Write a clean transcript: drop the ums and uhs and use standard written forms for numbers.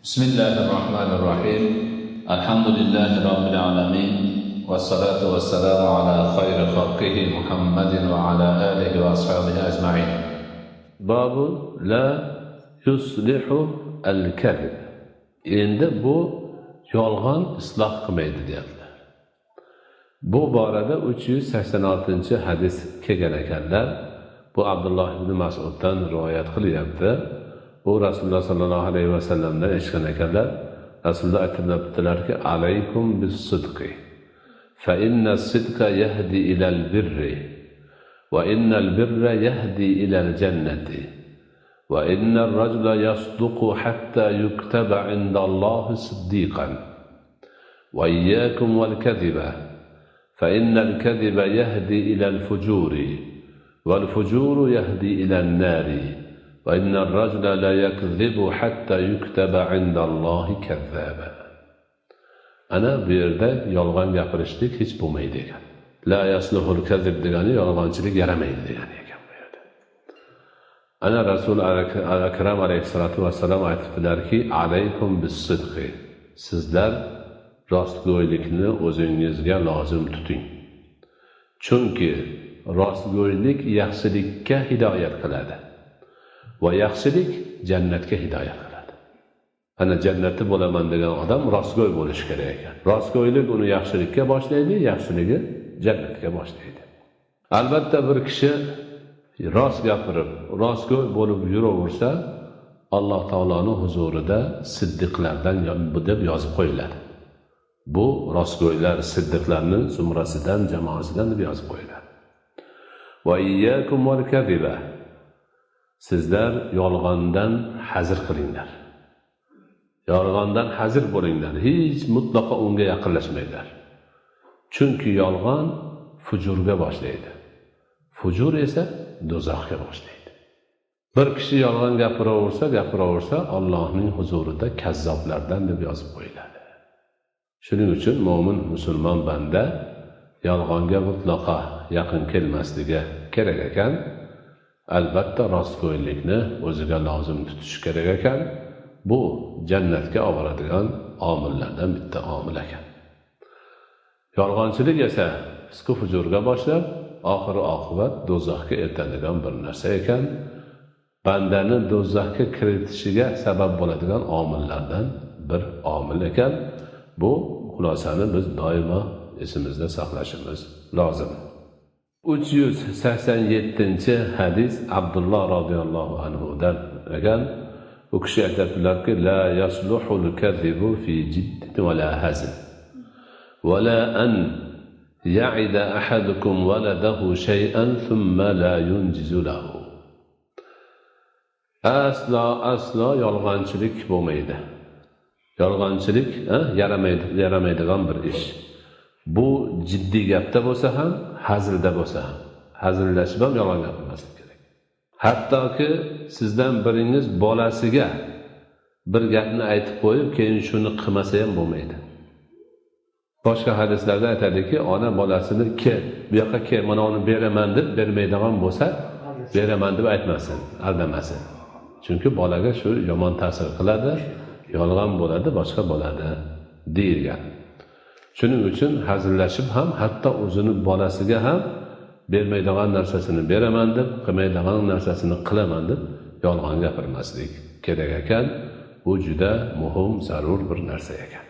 بسم الله الرحمن الرحيم الحمد لله رب العالمين والصلاة والسلام على خير خلقه محمد وعلى آله وأصحابه أجمعين. باب لا يصلح الكذب. Endi bu yolg'on isloh qilmaydi deyaptilar. Bu borada 386 hadis kelgan ekanlar. Bu Abdulloh ibn Mas'uddan rivoyat qilyapti. Bu Rasululloh sallallohu alayhi vasallamdan eshitgan ekanlar. Rasululloh aytibdilarki, alaykum bis-sidqi fa inna as-sidqa yahdi ila al-birri va inna al-birra yahdi ila al-jannati wa inna ar-rajula yasduqu hatta yuktaba 'inda Allahi siddiqan wa iyyakum wal-kadhiba fa inna al-kadhiba yahdi ila al-fujuri wal-fujuru yahdi ila an-nari wa inna ar-rajula la yakdhibu hatta yuktaba 'inda Allahi kadhaba. Ana bu yerda yolg'on gapirishlik hech bo'lmaydi ekan. La yasluhul kadhib degani yolg'onchilik yaramaydi degani ekan bu yerda. Ana Rasul akram alayhissalatu vassalam aytibdilarki, alaykum bis-sidqi. Sizlar rostgo'ylikni o'zingizga lozim tuting. Chunki rostgo'ylik yaxshilikka hidoyat qiladi va yaxshilik jannatga hidoyat qiladi. Ana jannatda bo'laman degan odam rostgo'y bo'lishi kerak ekan. Rostgo'ylik uni yaxshilikka boshlaydi, yaxshiligi jannatga boshlaydi. Albatta bir kishi rost gapirib, rostgo'y bo'lib yuraversa, Alloh taoloning huzurida siddiqlardan deb yozib qo'yiladi. Bu rostgo'ylar, siddiqlarning zumrasidan, jamoasidan deb yozib qo'yiladi. Va iyyakum wal kadhiba. Sizlar yolg'ondan hazir qilinglar. Yolg'ondan hazir bo'linglar. Hech mutlaqo unga yaqinlashmanglar. Chunki yolg'on fujurga boshlaydi. Fujur esa do'zaxga boshlaydi. Bir kishi yolg'on gapiraversa, Allohning huzurida kazzoblardan deb yozib qo'yiladi. Shuning uchun mo'min musulmon banda yolg'onga mutlaqo yaqin kelmasligi kerak ekan. Albatta rostgo'ylikni o'ziga lozim tutish kerak ekan. Bu jannatga olib boradigan omillardan bitta omil ekan. Yolg'onchilik esa fisq-u fujurga boshlab, oxiri oqibat do'zaxga eltadigan bir narsa ekan. Bandani do'zaxga kiritishiga sabab bo'ladigan omillardan bir omil ekan. Bu xulosani biz doimo esimizda saqlashimiz lozim. 387 hadis Abdulloh radhiyallohu anhudan ekan. U kishi aytadilarki, la yasluhul kadhibu fi jiddin va la hazn va la an ya'ida ahadukum waladahu shay'an thumma la yunjizu lahu. Aslo yolg'onchilik bo'lmaydi. Yolg'onchilik yaramaydigan bir ish. Bu jiddiy gapda bo'lsa ham, hazilda bo'lsa ham. Hazillashib ham yolg'on gapirmaslik kerak. Hattoki sizdan biringiz bolasiga bir gapni aytib qo'yib, keyin shuni qilmasa ham bo'lmaydi. Boshqa hadislarda aytadiki, ona bolasini bu yoqqa kel, mana uni beraman deb bermaydigan bo'lsa, beraman deb aytmasin, aldamasin. Chunki bolaga shu yomon ta'sir qiladi, yolg'on bo'ladi, boshqa bo'ladi deyilgan. Shuning uchun hazillashib ham, hatto o'zini bolasiga ham bermaydigan narsasini beraman deb, qilmaydigan narsasini qilaman deb yolg'on gapirmaslik kerak ekan. Bu juda muhim, zarur bir narsa ekan.